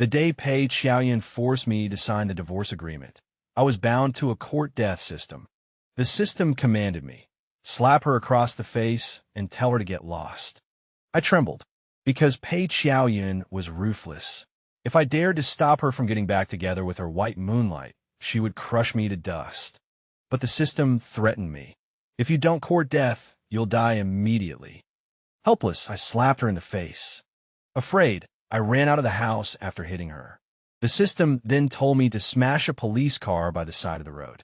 The day Pei Xiaoyan forced me to sign the divorce agreement, I was bound to a court death system. The system commanded me, slap her across the face and tell her to get lost. I trembled, because Pei Xiaoyan was ruthless. If I dared to stop her from getting back together with her white moonlight, she would crush me to dust. But the system threatened me. If you don't court death, you'll die immediately. Helpless, I slapped her in the face. Afraid, I ran out of the house after hitting her. The system then told me to smash a police car by the side of the road.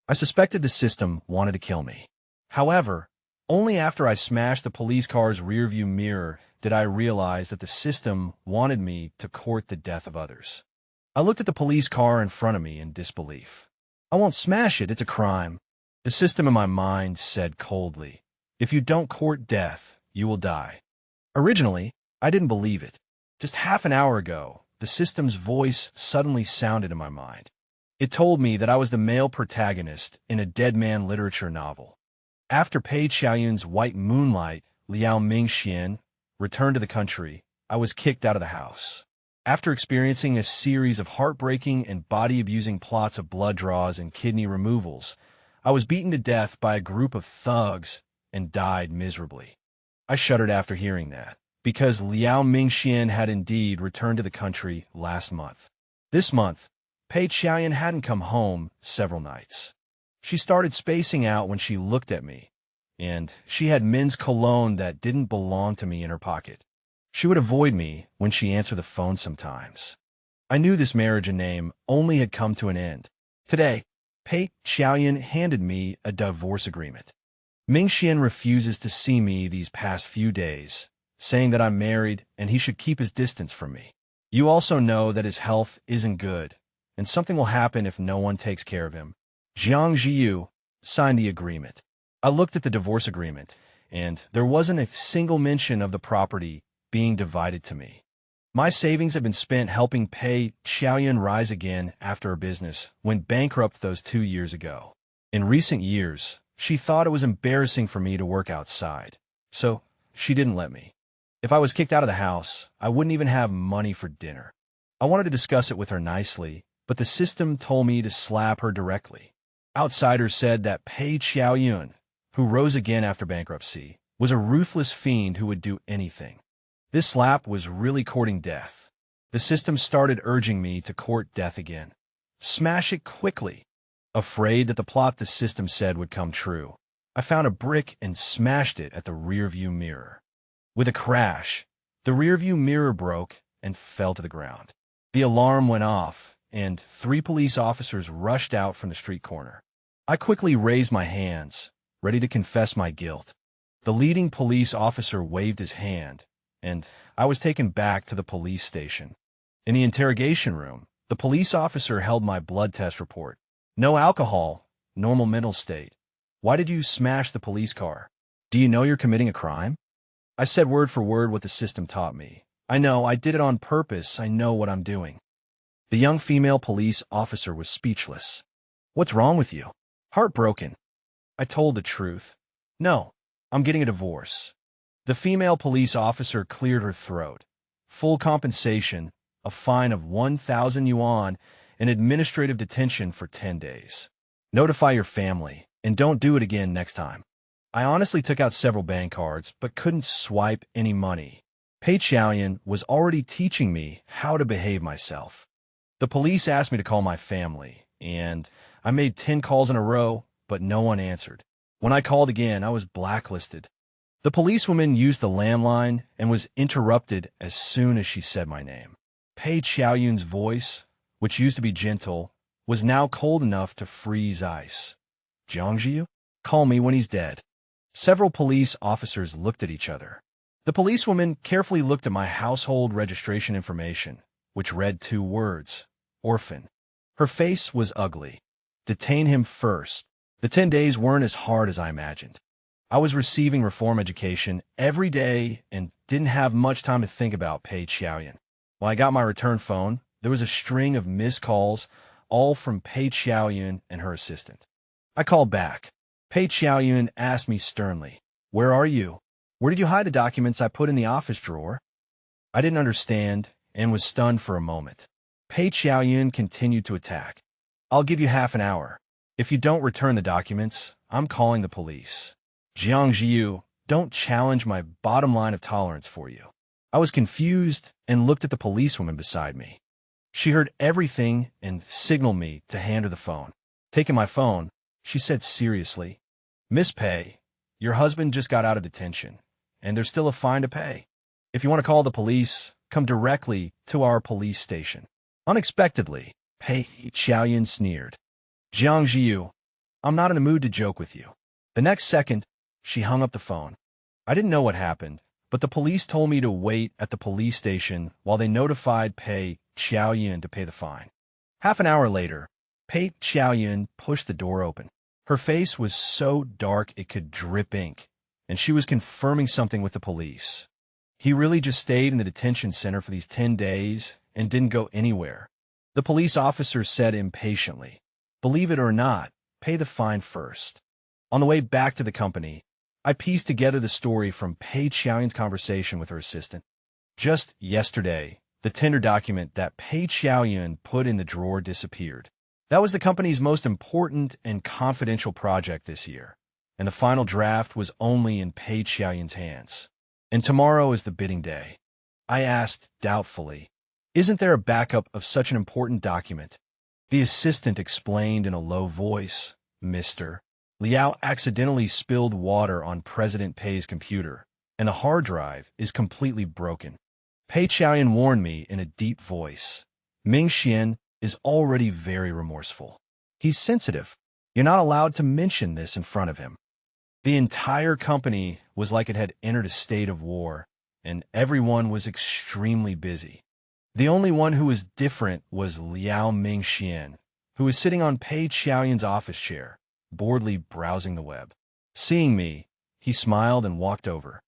I suspected the system wanted to kill me. However, only after I smashed the police car's rearview mirror did I realize that the system wanted me to court the death of others. I looked at the police car in front of me in disbelief. I won't smash it, it's a crime. The system in my mind said coldly, if you don't court death, you will die. Originally, I didn't believe it. Just half an hour ago, the system's voice suddenly sounded in my mind. It told me that I was the male protagonist in a dead man literature novel. After Pei Xiaoyun's white moonlight, Liao Mingxian, returned to the country, I was kicked out of the house. After experiencing a series of heartbreaking and body-abusing plots of blood draws and kidney removals, I was beaten to death by a group of thugs and died miserably. I shuddered after hearing that, because Liao Mingxian had indeed returned to the country last month. This month, Pei Xiaoyan hadn't come home several nights. She started spacing out when she looked at me, and she had men's cologne that didn't belong to me in her pocket. She would avoid me when she answered the phone sometimes. I knew this marriage and name only had come to an end. Today, Pei Xiaoyan handed me a divorce agreement. Mingxian refuses to see me these past few days, saying that I'm married and he should keep his distance from me. You also know that his health isn't good, and something will happen if no one takes care of him. Jiang Jiyu signed the agreement. I looked at the divorce agreement, and there wasn't a single mention of the property being divided to me. My savings have been spent helping Pei Xiaoyan rise again after her business went bankrupt those 2 years ago. In recent years, she thought it was embarrassing for me to work outside, so she didn't let me. If I was kicked out of the house, I wouldn't even have money for dinner. I wanted to discuss it with her nicely, but the system told me to slap her directly. Outsiders said that Pei Xiaoyun, who rose again after bankruptcy, was a ruthless fiend who would do anything. This slap was really courting death. The system started urging me to court death again. Smash it quickly. Afraid that the plot the system said would come true, I found a brick and smashed it at the rearview mirror. With a crash, the rearview mirror broke and fell to the ground. The alarm went off, and 3 police officers rushed out from the street corner. I quickly raised my hands, ready to confess my guilt. The leading police officer waved his hand, and I was taken back to the police station. In the interrogation room, the police officer held my blood test report. No alcohol, normal mental state. Why did you smash the police car? Do you know you're committing a crime? I said word for word what the system taught me. I know, I did it on purpose. I know what I'm doing. The young female police officer was speechless. What's wrong with you? Heartbroken. I told the truth. No, I'm getting a divorce. The female police officer cleared her throat. Full compensation, a fine of 1,000 yuan, and administrative detention for 10 days. Notify your family, and don't do it again next time. I honestly took out several bank cards, but couldn't swipe any money. Pei Xiaoyan was already teaching me how to behave myself. The police asked me to call my family, and I made 10 calls in a row, but no one answered. When I called again, I was blacklisted. The policewoman used the landline and was interrupted as soon as she said my name. Pei Xiaoyun's voice, which used to be gentle, was now cold enough to freeze ice. Jiangjiu? Call me when he's dead. Several police officers looked at each other. The policewoman carefully looked at my household registration information, which read 2 words, orphan. Her face was ugly. Detain him first. The 10 days weren't as hard as I imagined. I was receiving reform education every day and didn't have much time to think about Pei Xiaoyan. When I got my return phone, there was a string of missed calls, all from Pei Xiaoyan and her assistant. I called back. Pei Xiaoyan asked me sternly, "Where are you? Where did you hide the documents I put in the office drawer?" I didn't understand, and was stunned for a moment. Pei Qiaoyun continued to attack. I'll give you half an hour. If you don't return the documents, I'm calling the police. Jiang Jiu, don't challenge my bottom line of tolerance for you. I was confused and looked at the policewoman beside me. She heard everything and signaled me to hand her the phone. Taking my phone, she said seriously, Miss Pei, your husband just got out of detention, and there's still a fine to pay. If you want to call the police, come directly to our police station. Unexpectedly, Pei Qiaoyun sneered. Jiang Jiu, I'm not in the mood to joke with you. The next second, she hung up the phone. I didn't know what happened, but the police told me to wait at the police station while they notified Pei Qiaoyun to pay the fine. Half an hour later, Pei Qiaoyun pushed the door open. Her face was so dark it could drip ink, and she was confirming something with the police. He really just stayed in the detention center for these 10 days and didn't go anywhere. The police officer said impatiently, Believe it or not, pay the fine first. On the way back to the company, I pieced together the story from Pei Qiaoyun's conversation with her assistant. Just yesterday, the tender document that Pei Qiaoyun put in the drawer disappeared. That was the company's most important and confidential project this year, and the final draft was only in Pei Qiaoyun's hands. And tomorrow is the bidding day. I asked doubtfully, Isn't there a backup of such an important document? The assistant explained in a low voice, Mr. Liao accidentally spilled water on President Pei's computer, and the hard drive is completely broken. Pei Qiaoyun warned me in a deep voice. Ming Xian is already very remorseful. He's sensitive. You're not allowed to mention this in front of him. The entire company was like it had entered a state of war, and everyone was extremely busy. The only one who was different was Liao Mingxian, who was sitting on Pei Qiaoyun's office chair, boredly browsing the web. Seeing me, he smiled and walked over.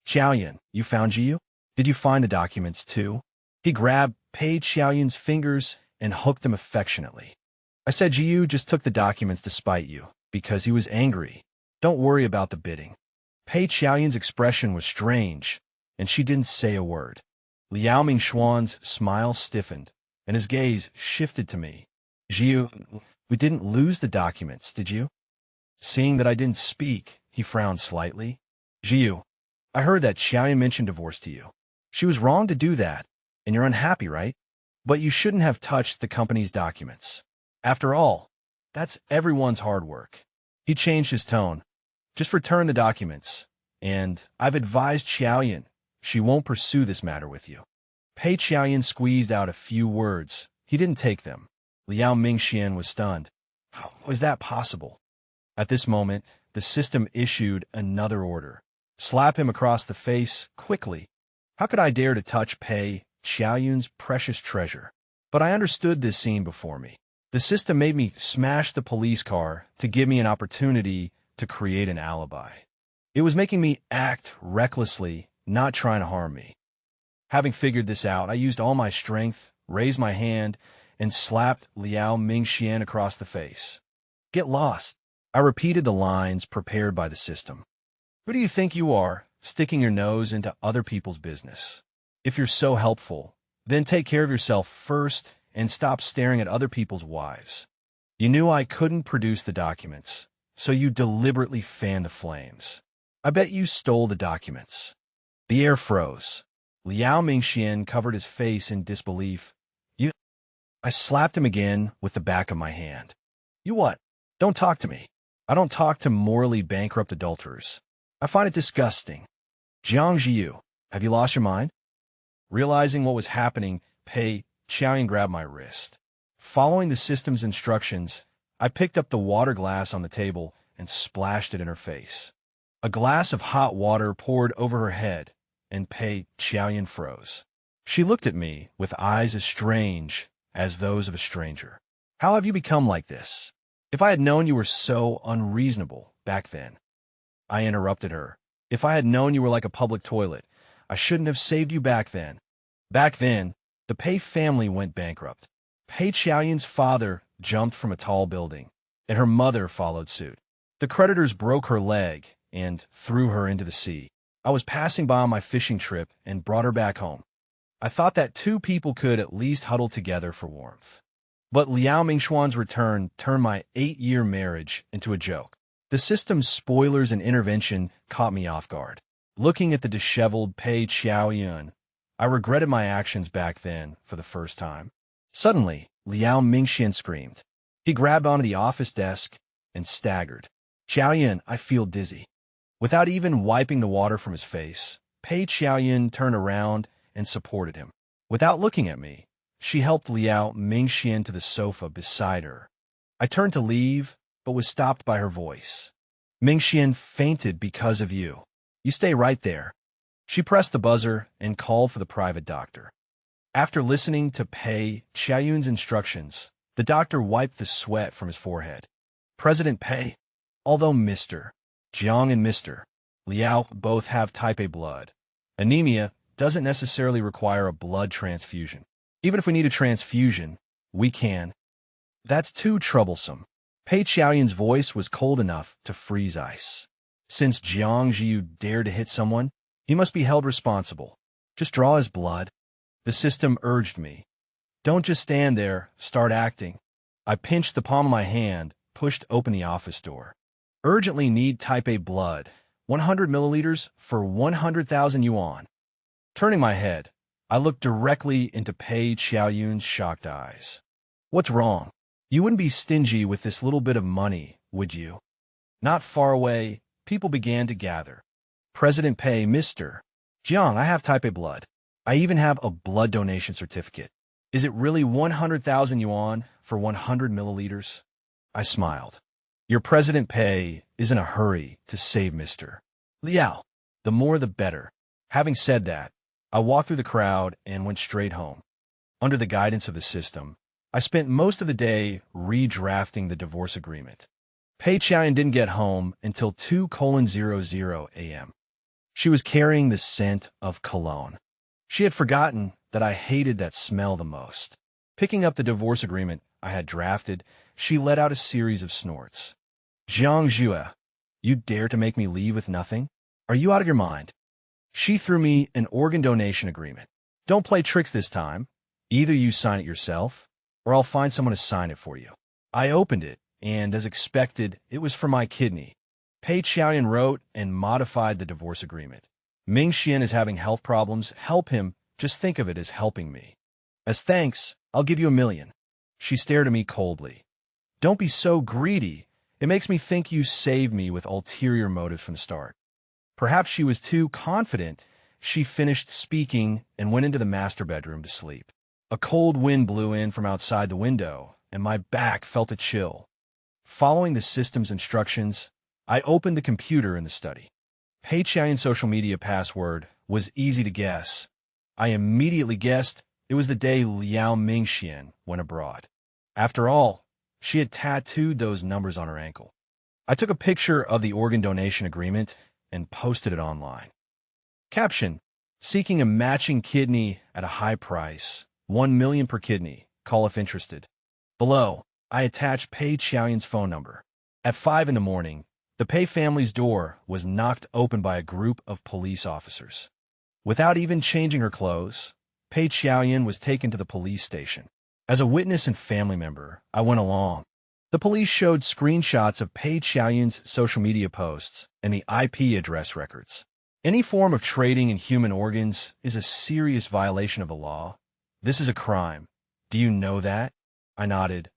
Qiaoyun, you found Jiu? Did you find the documents too? He grabbed Pei Qiaoyun's fingers and hooked them affectionately. I said Jiu just took the documents to spite you, because he was angry. Don't worry about the bidding. Pei Qiaoyun's expression was strange, and she didn't say a word. Liao Mingxuan's smile stiffened, and his gaze shifted to me. Jiu, we didn't lose the documents, did you? Seeing that I didn't speak, he frowned slightly. Jiu, I heard that Qiaoyun mentioned divorce to you. She was wrong to do that, and you're unhappy, right? But you shouldn't have touched the company's documents. After all, that's everyone's hard work. He changed his tone. Just return the documents, and I've advised Qiaoyun she won't pursue this matter with you. Pei Qiaoyun squeezed out a few words. He didn't take them. Liao Mingxian was stunned. How was that possible? At this moment, the system issued another order. Slap him across the face, quickly. How could I dare to touch Pei Qiaoyun's precious treasure? But I understood this scene before me. The system made me smash the police car to give me an opportunity to create an alibi. It was making me act recklessly, not trying to harm me. Having figured this out, I used all my strength, raised my hand, and slapped Liao Mingxian across the face. Get lost. I repeated the lines prepared by the system. Who do you think you are, sticking your nose into other people's business? If you're so helpful, then take care of yourself first and stop staring at other people's wives. You knew I couldn't produce the documents, so you deliberately fanned the flames. I bet you stole the documents. The air froze. Liao Mingxian covered his face in disbelief. You... I slapped him again with the back of my hand. You what? Don't talk to me. I don't talk to morally bankrupt adulterers. I find it disgusting. Jiang Jiu, have you lost your mind? Realizing what was happening, Pei Qiaoyun grabbed my wrist. Following the system's instructions, I picked up the water glass on the table and splashed it in her face. A glass of hot water poured over her head, and Pei Qiaoyun froze. She looked at me with eyes as strange as those of a stranger. How have you become like this? If I had known you were so unreasonable back then. I interrupted her. If I had known you were like a public toilet, I shouldn't have saved you back then. Back then, the Pei family went bankrupt. Pei Qiaoyun's father jumped from a tall building, and her mother followed suit. The creditors broke her leg and threw her into the sea. I was passing by on my fishing trip and brought her back home. I thought that two people could at least huddle together for warmth. But Liao Mingxuan's return turned my 8-year marriage into a joke. The system's spoilers and intervention caught me off guard. Looking at the disheveled Pei Qiaoyun, I regretted my actions back then for the first time. Suddenly, Liao Mingxian screamed. He grabbed onto the office desk and staggered. Qiaoyun, I feel dizzy. Without even wiping the water from his face, Pei Qiaoyun turned around and supported him. Without looking at me, she helped Liao Mingxian to the sofa beside her. I turned to leave, but was stopped by her voice. Mingxian fainted because of you. You stay right there. She pressed the buzzer and called for the private doctor. After listening to Pei Qiaoyun's instructions, the doctor wiped the sweat from his forehead. President Pei, although Mr. Jiang and Mr. Liao both have type A blood, anemia doesn't necessarily require a blood transfusion. Even if we need a transfusion, we can. That's too troublesome. Pei Qiaoyun's voice was cold enough to freeze ice. Since Jiang Jiu dared to hit someone, he must be held responsible. Just draw his blood. The system urged me. Don't just stand there, start acting. I pinched the palm of my hand, pushed open the office door. Urgently need type A blood, 100 milliliters for 100,000 yuan. Turning my head, I looked directly into Pei Qiaoyun's shocked eyes. What's wrong? You wouldn't be stingy with this little bit of money, would you? Not far away, people began to gather. President Pei, Mr. Jiang, I have type A blood. I even have a blood donation certificate. Is it really 100,000 yuan for 100 milliliters? I smiled. Your President Pei is in a hurry to save Mr. Liao. The more the better. Having said that, I walked through the crowd and went straight home. Under the guidance of the system, I spent most of the day redrafting the divorce agreement. Pei Qiaoyun didn't get home until 2:00 a.m. She was carrying the scent of cologne. She had forgotten that I hated that smell the most. Picking up the divorce agreement I had drafted, she let out a series of snorts. Jiang Jue, you dare to make me leave with nothing? Are you out of your mind? She threw me an organ donation agreement. Don't play tricks this time. Either you sign it yourself, or I'll find someone to sign it for you. I opened it, and as expected, it was for my kidney. Pei Qiaoyun wrote and modified the divorce agreement. Mingxian is having health problems. Help him. Just think of it as helping me. As thanks, I'll give you $1 million. She stared at me coldly. Don't be so greedy. It makes me think you saved me with ulterior motives from the start. Perhaps she was too confident. She finished speaking and went into the master bedroom to sleep. A cold wind blew in from outside the window, and my back felt a chill. Following the system's instructions, I opened the computer in the study. Pei Qiaoyun's social media password was easy to guess. I immediately guessed it was the day Liao Mingxian went abroad. After all, she had tattooed those numbers on her ankle. I took a picture of the organ donation agreement and posted it online. Caption: seeking a matching kidney at a high price, 1 million per kidney, call if interested. Below, I attached Pei Qiaoyun's phone number. At 5 a.m, the Pei family's door was knocked open by a group of police officers. Without even changing her clothes, Pei Qiaoyun was taken to the police station. As a witness and family member, I went along. The police showed screenshots of Pei Qiaoyun's social media posts and the IP address records. Any form of trading in human organs is a serious violation of the law. This is a crime. Do you know that? I nodded.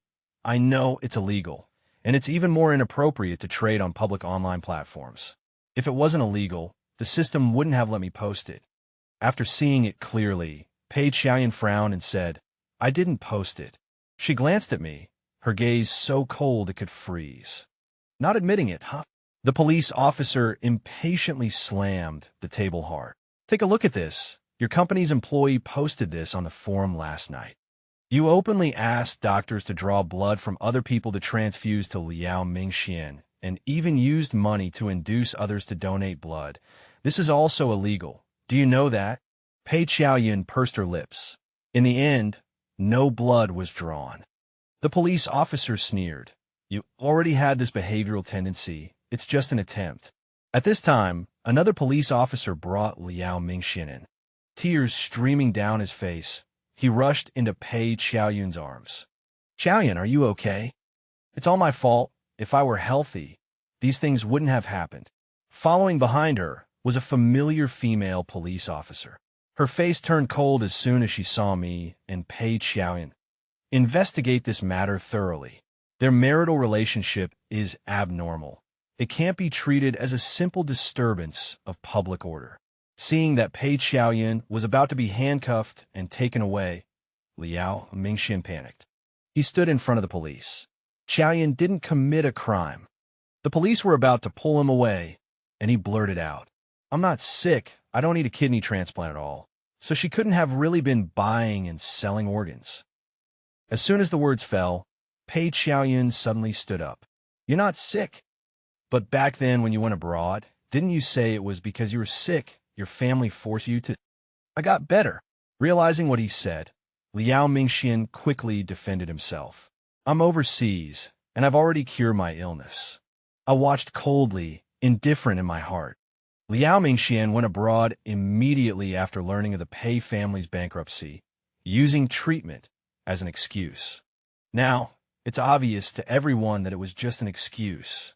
I know it's illegal, and it's even more inappropriate to trade on public online platforms. If it wasn't illegal, the system wouldn't have let me post it. After seeing it clearly, Pei Qiaoyun frowned and said, I didn't post it. She glanced at me, her gaze so cold it could freeze. Not admitting it, huh? The police officer impatiently slammed the table hard. Take a look at this. Your company's employee posted this on the forum last night. You openly asked doctors to draw blood from other people to transfuse to Liao Mingxian, and even used money to induce others to donate blood. This is also illegal. Do you know that? Pei Qiaoyun pursed her lips. In the end, no blood was drawn. The police officer sneered. You already had this behavioral tendency. It's just an attempt. At this time, another police officer brought Liao Mingxian in. Tears streaming down his face, he rushed into Pei Xiaoyun's arms. "Xiaoyun, are you okay? It's all my fault. If I were healthy, these things wouldn't have happened." Following behind her was a familiar female police officer. Her face turned cold as soon as she saw me and Pei Xiaoyun. "Investigate this matter thoroughly. Their marital relationship is abnormal. It can't be treated as a simple disturbance of public order." Seeing that Pei Xiaoyun was about to be handcuffed and taken away, Liao Mingxian panicked. He stood in front of the police. Xiaoyun didn't commit a crime. The police were about to pull him away, and he blurted out, "I'm not sick. I don't need a kidney transplant at all." So she couldn't have really been buying and selling organs. As soon as the words fell, Pei Xiaoyun suddenly stood up. "You're not sick. But back then when you went abroad, didn't you say it was because you were sick? Your family forced you to—" "I got better." Realizing what he said, Liao Mingxian quickly defended himself. "I'm overseas, and I've already cured my illness." I watched coldly, indifferent in my heart. Liao Mingxian went abroad immediately after learning of the Pei family's bankruptcy, using treatment as an excuse. Now, it's obvious to everyone that it was just an excuse.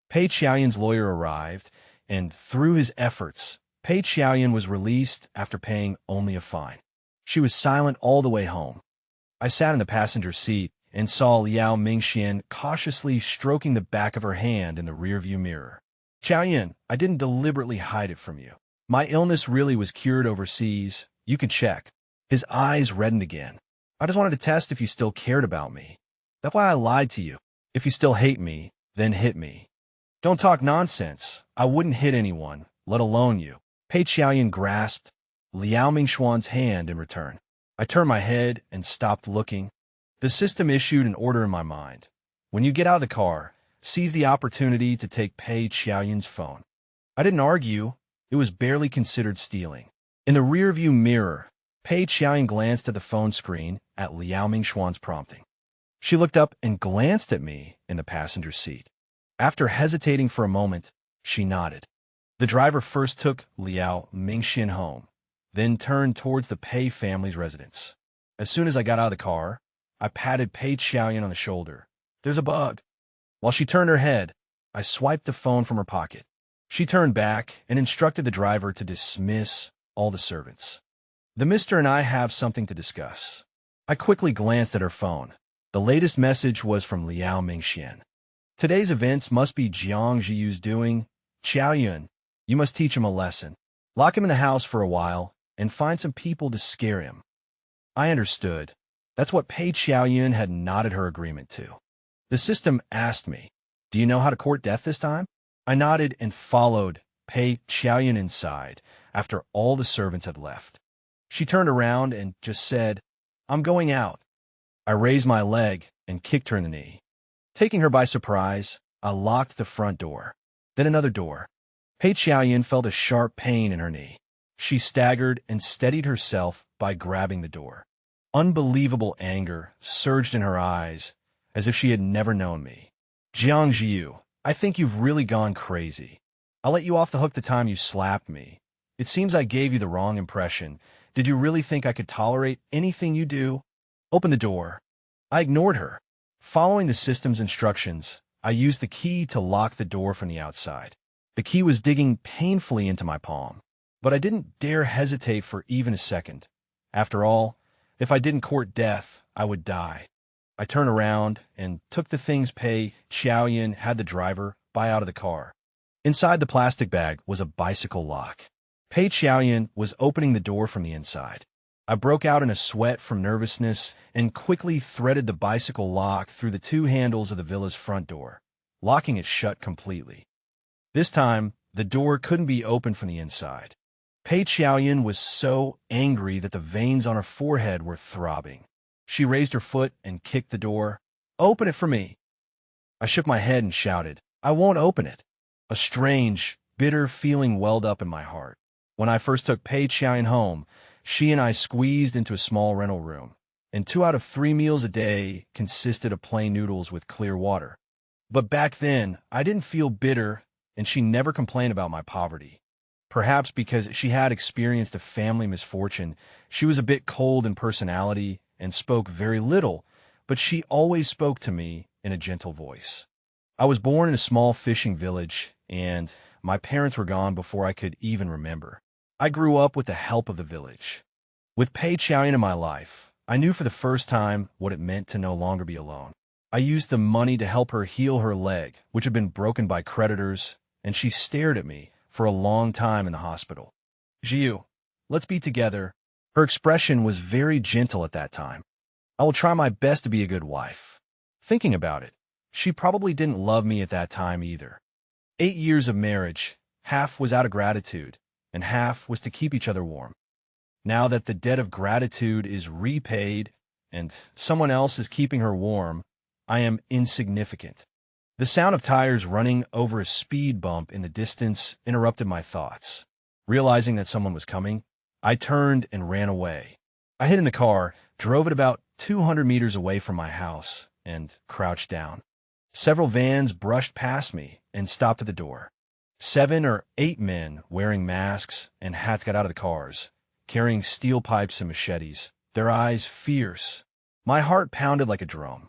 Pei Xiaoyun's lawyer arrived, and through his efforts, Pei Xiaoyun was released after paying only a fine. She was silent all the way home. I sat in the passenger seat and saw Liao Mingxian cautiously stroking the back of her hand in the rearview mirror. "Xiaoyun, I didn't deliberately hide it from you. My illness really was cured overseas. You can check." His eyes reddened again. "I just wanted to test if you still cared about me. That's why I lied to you. If you still hate me, then hit me." "Don't talk nonsense. I wouldn't hit anyone, let alone you." Pei Xiaoyun grasped Liao Mingxuan's hand in return. I turned my head and stopped looking. The system issued an order in my mind. "When you get out of the car, seize the opportunity to take Pei Xiaoyun's phone." I didn't argue. It was barely considered stealing. In the rearview mirror, Pei Xiaoyun glanced at the phone screen at Liao Mingxuan's prompting. She looked up and glanced at me in the passenger seat. After hesitating for a moment, she nodded. The driver first took Liao Mingxian home, then turned towards the Pei family's residence. As soon as I got out of the car, I patted Pei Xiaoyun on the shoulder. "There's a bug." While she turned her head, I swiped the phone from her pocket. She turned back and instructed the driver to dismiss all the servants. "The mister and I have something to discuss." I quickly glanced at her phone. The latest message was from Liao Mingxian. "Today's events must be Jiang Zhiyu's doing. Xiaoyun, you must teach him a lesson. Lock him in the house for a while and find some people to scare him." I understood. That's what Pei Xiaoyun had nodded her agreement to. The system asked me, "Do you know how to court death this time?" I nodded and followed Pei Xiaoyun inside after all the servants had left. She turned around and just said, "I'm going out." I raised my leg and kicked her in the knee. Taking her by surprise, I locked the front door. Then another door. Pei Xiaoyun felt a sharp pain in her knee. She staggered and steadied herself by grabbing the door. Unbelievable anger surged in her eyes, as if she had never known me. "Jiang Zhiyu, I think you've really gone crazy. I'll let you off the hook the time you slapped me. It seems I gave you the wrong impression. Did you really think I could tolerate anything you do? Open the door." I ignored her. Following the system's instructions, I used the key to lock the door from the outside. The key was digging painfully into my palm, but I didn't dare hesitate for even a second. After all, if I didn't court death, I would die. I turned around and took the things Pei Xiaoyun had the driver buy out of the car. Inside the plastic bag was a bicycle lock. Pei Xiaoyun was opening the door from the inside. I broke out in a sweat from nervousness and quickly threaded the bicycle lock through the two handles of the villa's front door, locking it shut completely. This time, the door couldn't be opened from the inside. Pei Xiaoyun was so angry that the veins on her forehead were throbbing. She raised her foot and kicked the door. "Open it for me." I shook my head and shouted, "I won't open it." A strange, bitter feeling welled up in my heart. When I first took Pei Xiaoyun home, she and I squeezed into a small rental room, and 2 out of 3 meals a day consisted of plain noodles with clear water. But back then, I didn't feel bitter, and she never complained about my poverty. Perhaps because she had experienced a family misfortune, she was a bit cold in personality and spoke very little, but she always spoke to me in a gentle voice. I was born in a small fishing village, and my parents were gone before I could even remember. I grew up with the help of the village. With Pei Chaoyan in my life, I knew for the first time what it meant to no longer be alone. I used the money to help her heal her leg, which had been broken by creditors, and she stared at me for a long time in the hospital. Jiu, let's be together. Her expression was very gentle at that time. I will try my best to be a good wife. Thinking about it, she probably didn't love me at that time either. 8 years of marriage, half was out of gratitude, and half was to keep each other warm. Now that the debt of gratitude is repaid, and someone else is keeping her warm, I am insignificant. The sound of tires running over a speed bump in the distance interrupted my thoughts. Realizing that someone was coming, I turned and ran away. I hid in the car, drove it about 200 meters away from my house, and crouched down. Several vans brushed past me and stopped at the door. 7 or 8 men wearing masks and hats got out of the cars, carrying steel pipes and machetes, their eyes fierce. My heart pounded like a drum.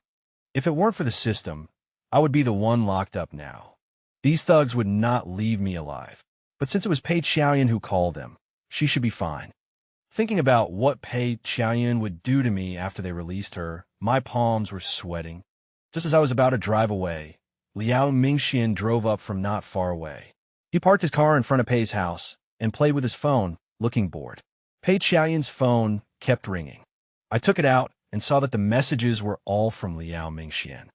If it weren't for the system, I would be the one locked up now. These thugs would not leave me alive. But since it was Pei Chaoyan who called them, she should be fine. Thinking about what Pei Chaoyan would do to me after they released her, my palms were sweating. Just as I was about to drive away, Liao Mingxian drove up from not far away. He parked his car in front of Pei's house and played with his phone, looking bored. Pei Chaoyan's phone kept ringing. I took it out and saw that the messages were all from Liao Mingxian.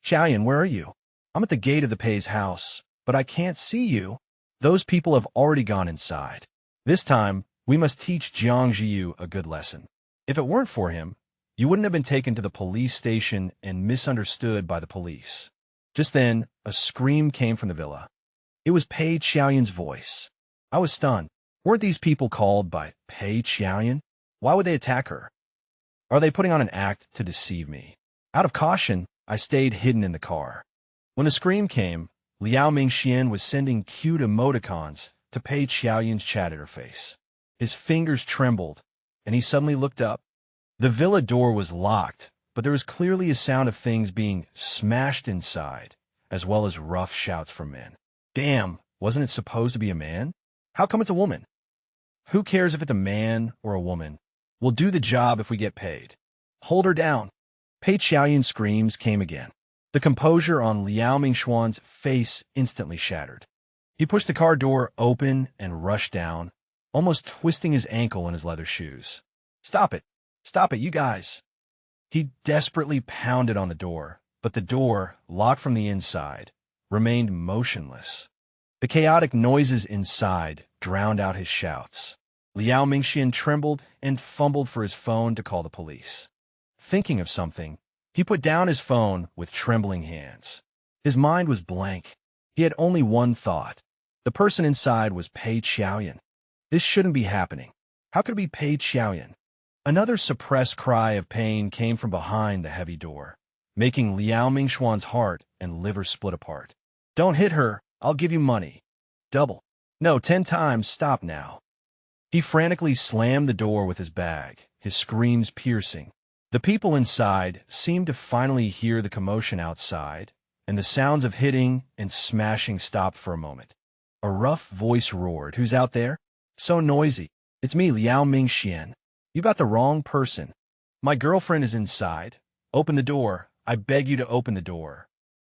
Chaoyan, where are you? I'm at the gate of the Pei's house, but I can't see you. Those people have already gone inside. This time, we must teach Jiang Jiu a good lesson. If it weren't for him, you wouldn't have been taken to the police station and misunderstood by the police. Just then, a scream came from the villa. It was Pei Chaoyan's voice. I was stunned. Weren't these people called by Pei Chaoyan? Why would they attack her? Are they putting on an act to deceive me? Out of caution, I stayed hidden in the car. When the scream came, Liao Mingxian was sending cute emoticons to Pei Chaoyan's chat interface. His fingers trembled, and he suddenly looked up. The villa door was locked, but there was clearly a sound of things being smashed inside, as well as rough shouts from men. Damn, wasn't it supposed to be a man? How come it's a woman? Who cares if it's a man or a woman? We'll do the job if we get paid. Hold her down. Pei Chaoyan's screams came again. The composure on Liao Mingxuan's face instantly shattered. He pushed the car door open and rushed down, almost twisting his ankle in his leather shoes. Stop it! Stop it, you guys! He desperately pounded on the door, but the door, locked from the inside, remained motionless. The chaotic noises inside drowned out his shouts. Liao Mingxian trembled and fumbled for his phone to call the police. Thinking of something, he put down his phone with trembling hands. His mind was blank. He had only one thought. The person inside was Pei Chaoyan. This shouldn't be happening. How could it be Pei Chaoyan? Another suppressed cry of pain came from behind the heavy door, making Liao Mingxuan's heart and liver split apart. Don't hit her. I'll give you money. Double. No, 10 times. Stop now. He frantically slammed the door with his bag, his screams piercing. The people inside seemed to finally hear the commotion outside, and the sounds of hitting and smashing stopped for a moment. A rough voice roared, "Who's out there? So noisy. It's me, Liao Mingxian. You got the wrong person. My girlfriend is inside. Open the door. I beg you to open the door."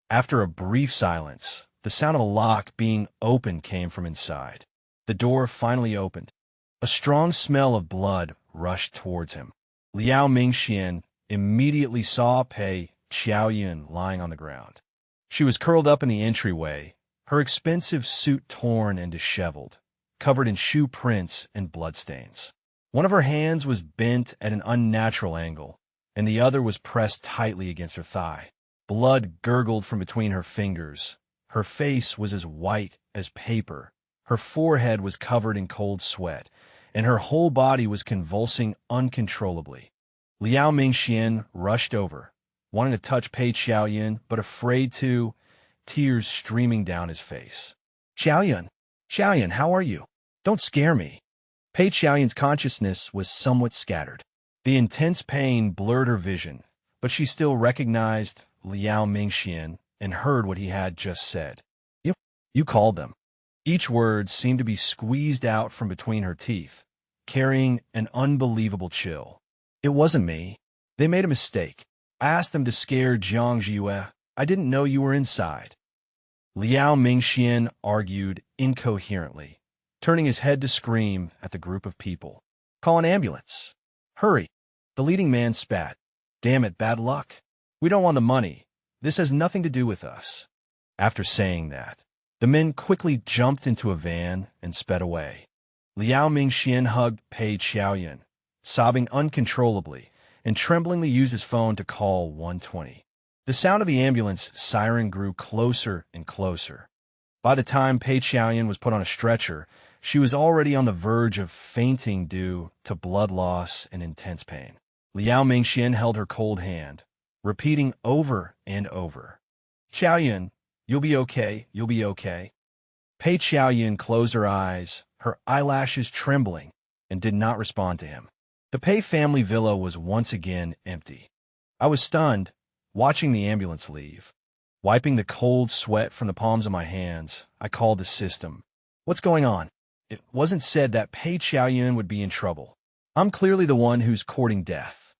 After a brief silence, the sound of a lock being opened came from inside. The door finally opened. A strong smell of blood rushed towards him. Liao Mingxian immediately saw Pei Chaoyan lying on the ground. She was curled up in the entryway, her expensive suit torn and disheveled, covered in shoe prints and bloodstains. One of her hands was bent at an unnatural angle, and the other was pressed tightly against her thigh. Blood gurgled from between her fingers. Her face was as white as paper. Her forehead was covered in cold sweat, and her whole body was convulsing uncontrollably. Liao Mingxian rushed over, wanting to touch Pei Chaoyan, but afraid to, tears streaming down his face. Chaoyan, how are you? Don't scare me. Pei Xiaoyun's consciousness was somewhat scattered. The intense pain blurred her vision, but she still recognized Liao Mingxian and heard what he had just said. You called them. Each word seemed to be squeezed out from between her teeth, carrying an unbelievable chill. It wasn't me. They made a mistake. I asked them to scare Jiang Jiyue. I didn't know you were inside. Liao Mingxian argued incoherently, turning his head to scream at the group of people. Call an ambulance. Hurry. The leading man spat. Damn it, bad luck. We don't want the money. This has nothing to do with us. After saying that, the men quickly jumped into a van and sped away. Liao Mingxian hugged Pei Xiaoyun, sobbing uncontrollably, and tremblingly used his phone to call 120. The sound of the ambulance siren grew closer and closer. By the time Pei Xiaoyun was put on a stretcher, she was already on the verge of fainting due to blood loss and intense pain. Liao Mingxian held her cold hand, repeating over and over, Xiaoyun, you'll be okay, you'll be okay. Pei Xiaoyun closed her eyes, her eyelashes trembling, and did not respond to him. The Pei family villa was once again empty. I was stunned, watching the ambulance leave. Wiping the cold sweat from the palms of my hands, I called the system. What's going on? It wasn't said that Pei Xiaoyun would be in trouble. I'm clearly the one who's courting death.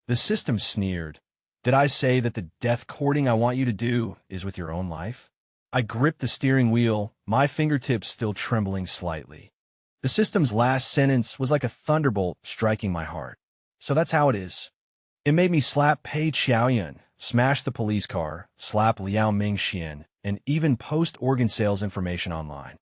The system sneered. Did I say that the death courting I want you to do is with your own life? I gripped the steering wheel, my fingertips still trembling slightly. The system's last sentence was like a thunderbolt striking my heart. So that's how it is. It made me slap Pei Xiaoyun, smash the police car, slap Liao Mingxian, and even post organ sales information online.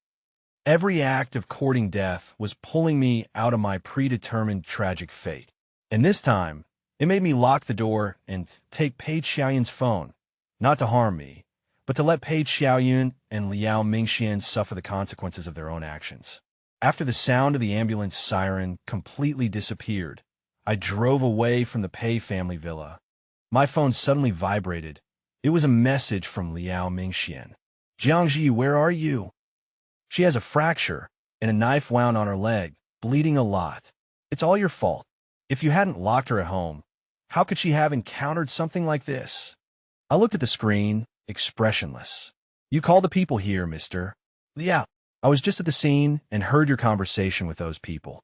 Every act of courting death was pulling me out of my predetermined tragic fate. And this time, it made me lock the door and take Pei Xiaoyun's phone, not to harm me, but to let Pei Xiaoyun and Liao Mingxian suffer the consequences of their own actions. After the sound of the ambulance siren completely disappeared, I drove away from the Pei family villa. My phone suddenly vibrated. It was a message from Liao Mingxian. Jiangji, where are you? She has a fracture and a knife wound on her leg, bleeding a lot. It's all your fault. If you hadn't locked her at home, how could she have encountered something like this? I looked at the screen, expressionless. You called the people here, mister. Yeah, I was just at the scene and heard your conversation with those people.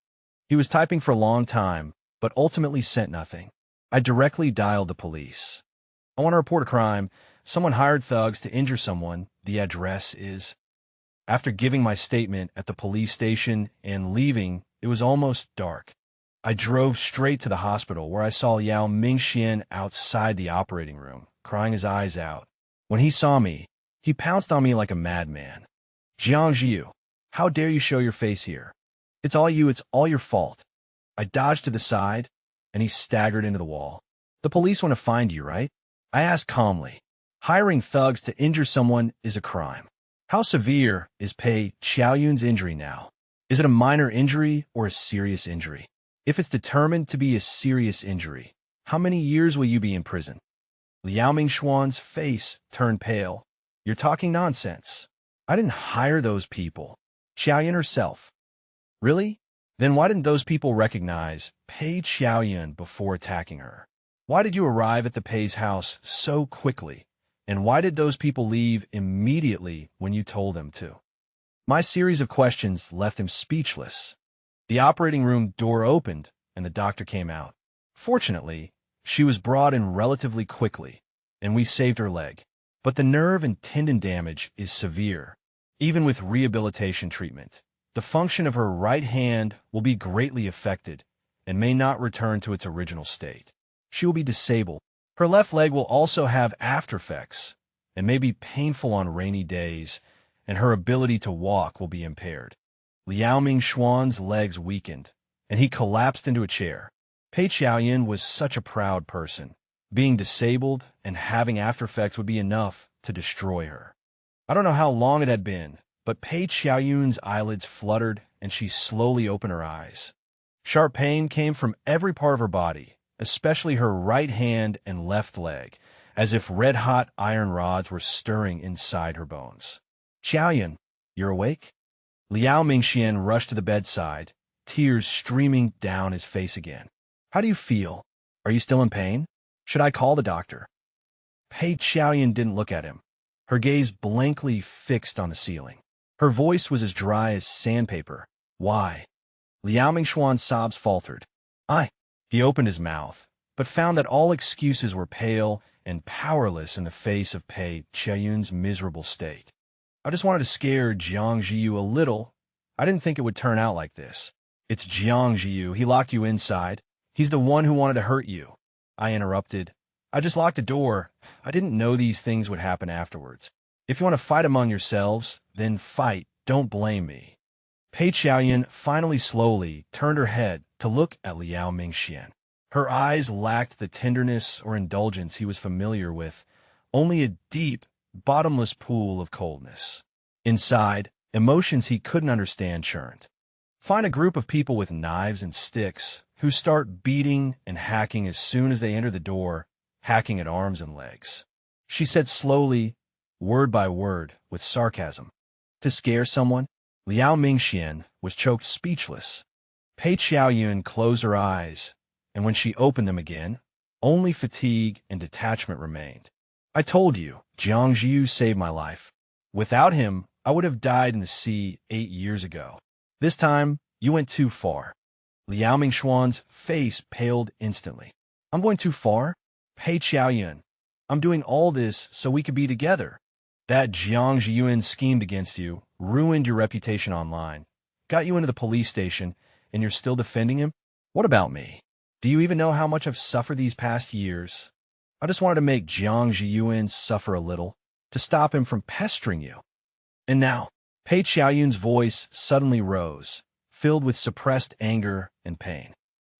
He was typing for a long time, but ultimately sent nothing. I directly dialed the police. I want to report a crime. Someone hired thugs to injure someone. The address is... After giving my statement at the police station and leaving, it was almost dark. I drove straight to the hospital where I saw Liao Mingxian outside the operating room, crying his eyes out. When he saw me, he pounced on me like a madman. Jiang Jiu, how dare you show your face here? It's all you, it's all your fault. I dodged to the side, and he staggered into the wall. The police want to find you, right? I asked calmly. Hiring thugs to injure someone is a crime. How severe is Pei Xiaoyun's injury now? Is it a minor injury or a serious injury? If it's determined to be a serious injury, how many years will you be in prison? Liao Mingxuan's face turned pale. You're talking nonsense. I didn't hire those people. Xiaoyun herself. Really? Then why didn't those people recognize Pei Xiaoyun before attacking her? Why did you arrive at the Pei's house so quickly? And why did those people leave immediately when you told them to? My series of questions left him speechless. The operating room door opened, and the doctor came out. Fortunately, she was brought in relatively quickly, and we saved her leg. But the nerve and tendon damage is severe. Even with rehabilitation treatment, the function of her right hand will be greatly affected and may not return to its original state. She will be disabled. Her left leg will also have aftereffects and may be painful on rainy days, and her ability to walk will be impaired. Liao Mingxuan's legs weakened, and he collapsed into a chair. Pei Xiaoyun was such a proud person. Being disabled and having aftereffects would be enough to destroy her. I don't know how long it had been, but Pei Xiaoyun's eyelids fluttered and she slowly opened her eyes. Sharp pain came from every part of her body, especially her right hand and left leg, as if red-hot iron rods were stirring inside her bones. Xiaoyun, you're awake? Liao Mingxian rushed to the bedside, tears streaming down his face again. How do you feel? Are you still in pain? Should I call the doctor? Pei Xiaoyan didn't look at him, her gaze blankly fixed on the ceiling. Her voice was as dry as sandpaper. Why? Liao Mingxuan's sobs faltered. He opened his mouth, but found that all excuses were pale and powerless in the face of Pei Xiaoyan's miserable state. I just wanted to scare Jiang Jiyu a little. I didn't think it would turn out like this. It's Jiang Jiyu. He locked you inside. He's the one who wanted to hurt you. I interrupted. I just locked the door. I didn't know these things would happen afterwards. If you want to fight among yourselves, then fight. Don't blame me. Pei Xiaoyan finally slowly turned her head to look at Liao Mingxian. Her eyes lacked the tenderness or indulgence he was familiar with, only a deep, bottomless pool of coldness. Inside, emotions he couldn't understand churned. Find a group of people with knives and sticks who start beating and hacking as soon as they enter the door, hacking at arms and legs. She said slowly, word by word, with sarcasm. To scare someone? Liao Mingxian was choked speechless. Pei Xiaoyan closed her eyes, and when she opened them again, only fatigue and detachment remained. I told you, Jiang Jiu saved my life. Without him, I would have died in the sea 8 years ago. This time, you went too far. Liao Mingxuan's face paled instantly. I'm going too far? Pei Xiaoyan, I'm doing all this so we could be together. That Jiang Jiyuan schemed against you, ruined your reputation online, got you into the police station, and you're still defending him? What about me? Do you even know how much I've suffered these past years? I just wanted to make Jiang Jiyuan suffer a little, to stop him from pestering you. And now, Pei Xiaoyun's voice suddenly rose, filled with suppressed anger and pain.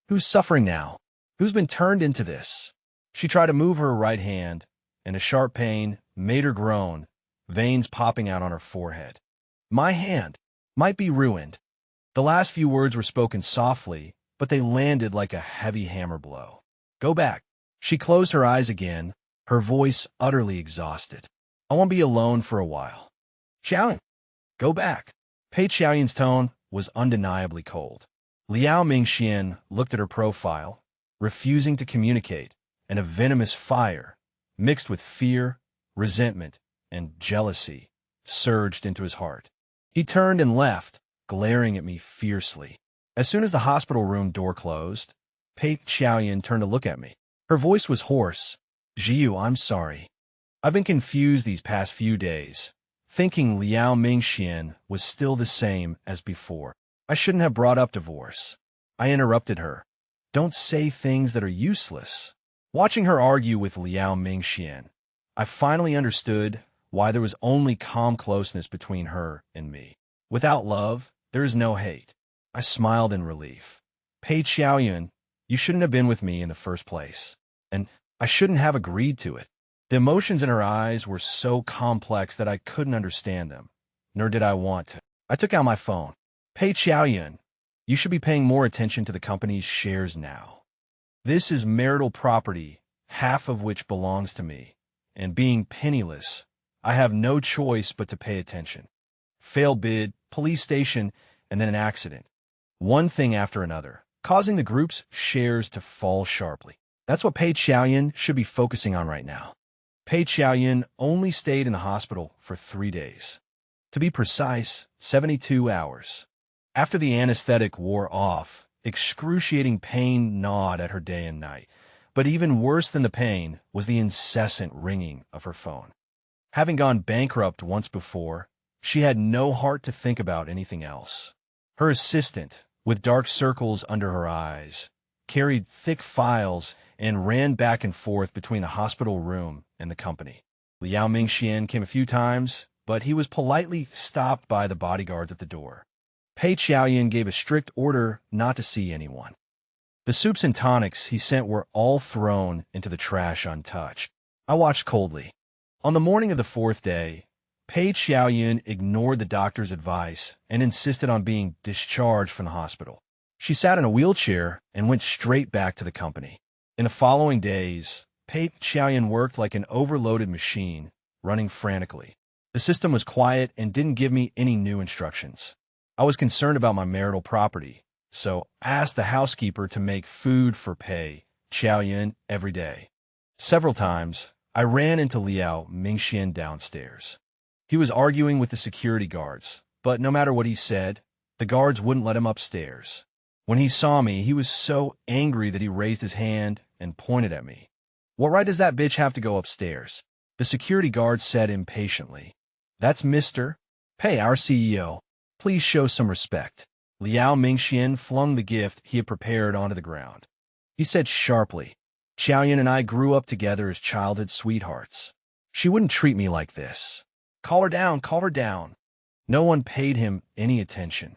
Who's suffering now? Who's been turned into this? She tried to move her right hand, and a sharp pain made her groan, veins popping out on her forehead. My hand might be ruined. The last few words were spoken softly, but they landed like a heavy hammer blow. Go back. She closed her eyes again, her voice utterly exhausted. I won't be alone for a while. Xiaoyan, go back. Pei Xiaoyan's tone was undeniably cold. Liao Mingxian looked at her profile, refusing to communicate, and a venomous fire, mixed with fear, resentment, and jealousy, surged into his heart. He turned and left, glaring at me fiercely. As soon as the hospital room door closed, Pei Xiaoyan turned to look at me. Her voice was hoarse. Jiu, I'm sorry. I've been confused these past few days, thinking Liao Mingxian was still the same as before. I shouldn't have brought up divorce. I interrupted her. Don't say things that are useless. Watching her argue with Liao Mingxian, I finally understood why there was only calm closeness between her and me. Without love, there is no hate. I smiled in relief. Pei Xiaoyan, you shouldn't have been with me in the first place, and I shouldn't have agreed to it. The emotions in her eyes were so complex that I couldn't understand them, nor did I want to. I took out my phone. Pei Xiaoyan, you should be paying more attention to the company's shares now. This is marital property, half of which belongs to me, and being penniless, I have no choice but to pay attention. Failed bid, police station, and then an accident. One thing after another, causing the group's shares to fall sharply. That's what Pei Xiaoyan should be focusing on right now. Pei Xiaoyan only stayed in the hospital for 3 days. To be precise, 72 hours. After the anesthetic wore off, excruciating pain gnawed at her day and night. But even worse than the pain was the incessant ringing of her phone. Having gone bankrupt once before, she had no heart to think about anything else. Her assistant, with dark circles under her eyes, carried thick files and ran back and forth between the hospital room and the company. Liao Mingxian came a few times, but he was politely stopped by the bodyguards at the door. Pei Xiaoyan gave a strict order not to see anyone. The soups and tonics he sent were all thrown into the trash untouched. I watched coldly. On the morning of the 4th day, Pei Xiaoyan ignored the doctor's advice and insisted on being discharged from the hospital. She sat in a wheelchair and went straight back to the company. In the following days, Pei Xiaoyan worked like an overloaded machine, running frantically. The system was quiet and didn't give me any new instructions. I was concerned about my marital property, so I asked the housekeeper to make food for Pei Qiaoyun every day. Several times, I ran into Liao Mingxian downstairs. He was arguing with the security guards, but no matter what he said, the guards wouldn't let him upstairs. When he saw me, he was so angry that he raised his hand and pointed at me. "What right does that bitch have to go upstairs?" The security guard said impatiently. "That's Mr. Pei, our CEO. Please show some respect." Liao Mingxian flung the gift he had prepared onto the ground. He said sharply, "Qiaoyun and I grew up together as childhood sweethearts. She wouldn't treat me like this. Call her down, call her down." No one paid him any attention.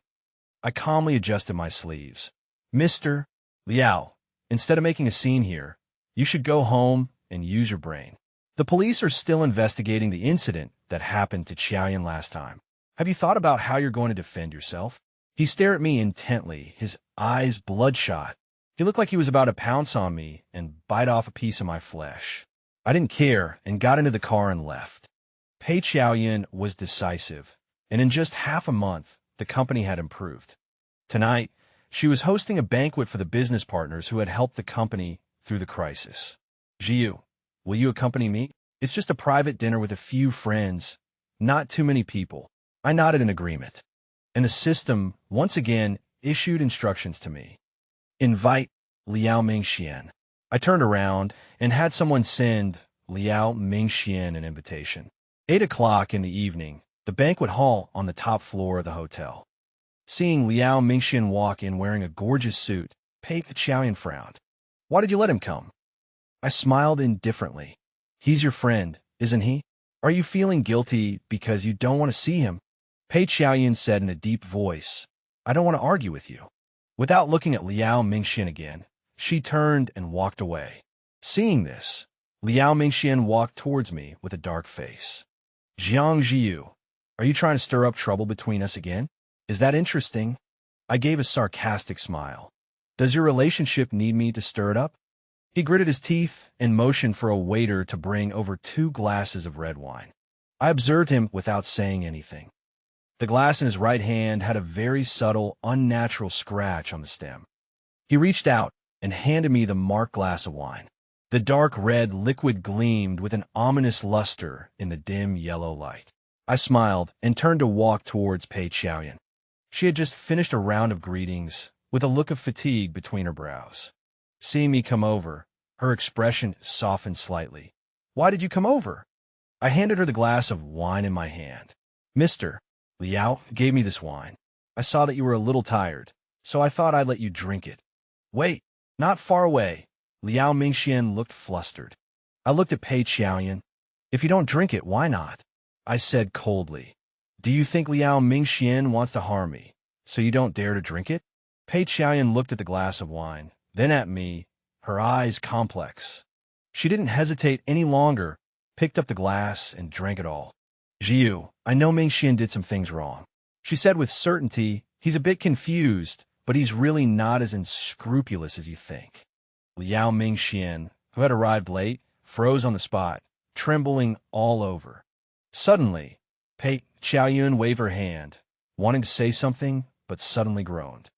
I calmly adjusted my sleeves. "Mr. Liao, instead of making a scene here, you should go home and use your brain. The police are still investigating the incident that happened to Qiaoyun last time. Have you thought about how you're going to defend yourself?" He stared at me intently, his eyes bloodshot. He looked like he was about to pounce on me and bite off a piece of my flesh. I didn't care and got into the car and left. Pei Qiaoyun was decisive, and in just half a month, the company had improved. Tonight, she was hosting a banquet for the business partners who had helped the company through the crisis. "Jiu, will you accompany me? It's just a private dinner with a few friends, not too many people." I nodded in agreement, and the system once again issued instructions to me. "Invite Liao Mingxian." I turned around and had someone send Liao Mingxian an invitation. 8 o'clock in the evening, the banquet hall on the top floor of the hotel. Seeing Liao Mingxian walk in wearing a gorgeous suit, Pei Qiaoyun frowned. "Why did you let him come?" I smiled indifferently. "He's your friend, isn't he? Are you feeling guilty because you don't want to see him?" Pei Qiaoyun said in a deep voice, "I don't want to argue with you." Without looking at Liao Mingxian again, she turned and walked away. Seeing this, Liao Mingxian walked towards me with a dark face. "Jiang Jiu, are you trying to stir up trouble between us again? Is that interesting?" I gave a sarcastic smile. "Does your relationship need me to stir it up?" He gritted his teeth and motioned for a waiter to bring over 2 glasses of red wine. I observed him without saying anything. The glass in his right hand had a very subtle, unnatural scratch on the stem. He reached out and handed me the marked glass of wine. The dark red liquid gleamed with an ominous luster in the dim yellow light. I smiled and turned to walk towards Pei Qiaoyun. She had just finished a round of greetings with a look of fatigue between her brows. Seeing me come over, her expression softened slightly. "Why did you come over?" I handed her the glass of wine in my hand. "Mr. Liao gave me this wine. I saw that you were a little tired, so I thought I'd let you drink it." "Wait, not far away." Liao Mingxian looked flustered. I looked at Pei Qiaoyun. "If you don't drink it, why not?" I said coldly. "Do you think Liao Mingxian wants to harm me, so you don't dare to drink it?" Pei Qiaoyun looked at the glass of wine, then at me, her eyes complex. She didn't hesitate any longer, picked up the glass, and drank it all. "Jiu, I know Mingxian did some things wrong," she said with certainty. "He's a bit confused, but he's really not as unscrupulous as you think." Liao Mingxian, who had arrived late, froze on the spot, trembling all over. Suddenly, Pei Qiaoyun waved her hand, wanting to say something, but suddenly groaned.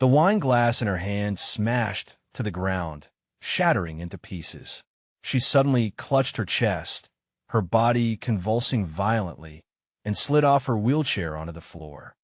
The wine glass in her hand smashed to the ground, shattering into pieces. She suddenly clutched her chest, her body convulsing violently, and slid off her wheelchair onto the floor.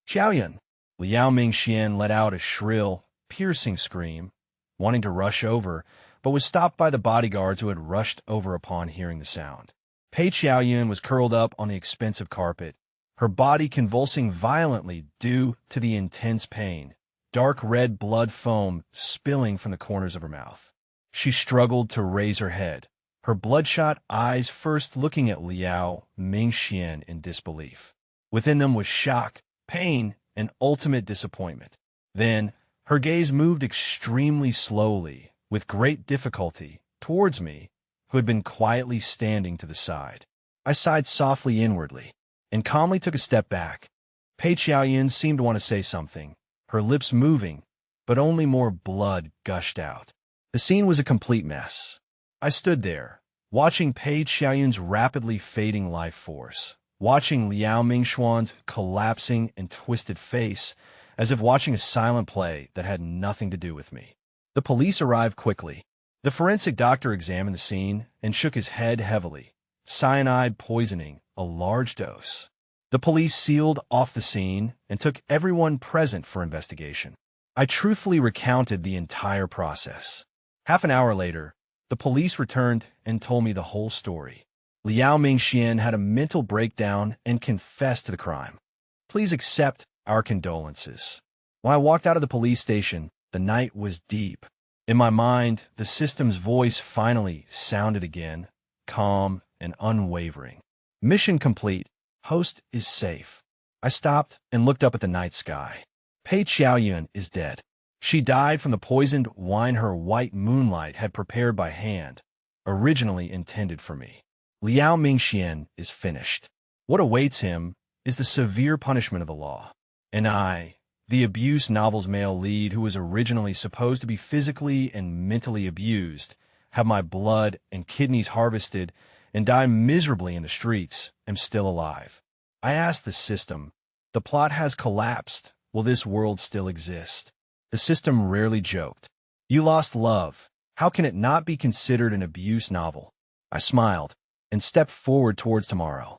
"Qiaoyun!" Liao Mingxian let out a shrill, piercing scream, wanting to rush over, but was stopped by the bodyguards who had rushed over upon hearing the sound. Pei Qiaoyun was curled up on the expensive carpet, her body convulsing violently due to the intense pain, dark red blood foam spilling from the corners of her mouth. She struggled to raise her head, her bloodshot eyes first looking at Liao Mingxian in disbelief. Within them was shock, pain, and ultimate disappointment. Then, her gaze moved extremely slowly, with great difficulty, towards me, who had been quietly standing to the side. I sighed softly inwardly, and calmly took a step back. Pei Qiaoyun seemed to want to say something, her lips moving, but only more blood gushed out. The scene was a complete mess. I stood there, watching Pei Qiaoyun's rapidly fading life force, watching Liao Mingxuan's collapsing and twisted face as if watching a silent play that had nothing to do with me. The police arrived quickly. The forensic doctor examined the scene and shook his head heavily. Cyanide poisoning, a large dose. The police sealed off the scene and took everyone present for investigation. I truthfully recounted the entire process. Half an hour later, the police returned and told me the whole story. Liao Mingxian had a mental breakdown and confessed to the crime. Please accept our condolences. When I walked out of the police station, the night was deep. In my mind, the system's voice finally sounded again, calm and unwavering. Mission complete. Host is safe. I stopped and looked up at the night sky. Pei Qiaoyun is dead. She died from the poisoned wine her white moonlight had prepared by hand, originally intended for me. Liao Mingxian is finished. What awaits him is the severe punishment of the law. And I, the abuse novel's male lead who was originally supposed to be physically and mentally abused, have my blood and kidneys harvested and die miserably in the streets, am still alive. I asked the system, the plot has collapsed. Will this world still exist? The system rarely joked. You lost love. How can it not be considered an abuse novel? I smiled and stepped forward towards tomorrow.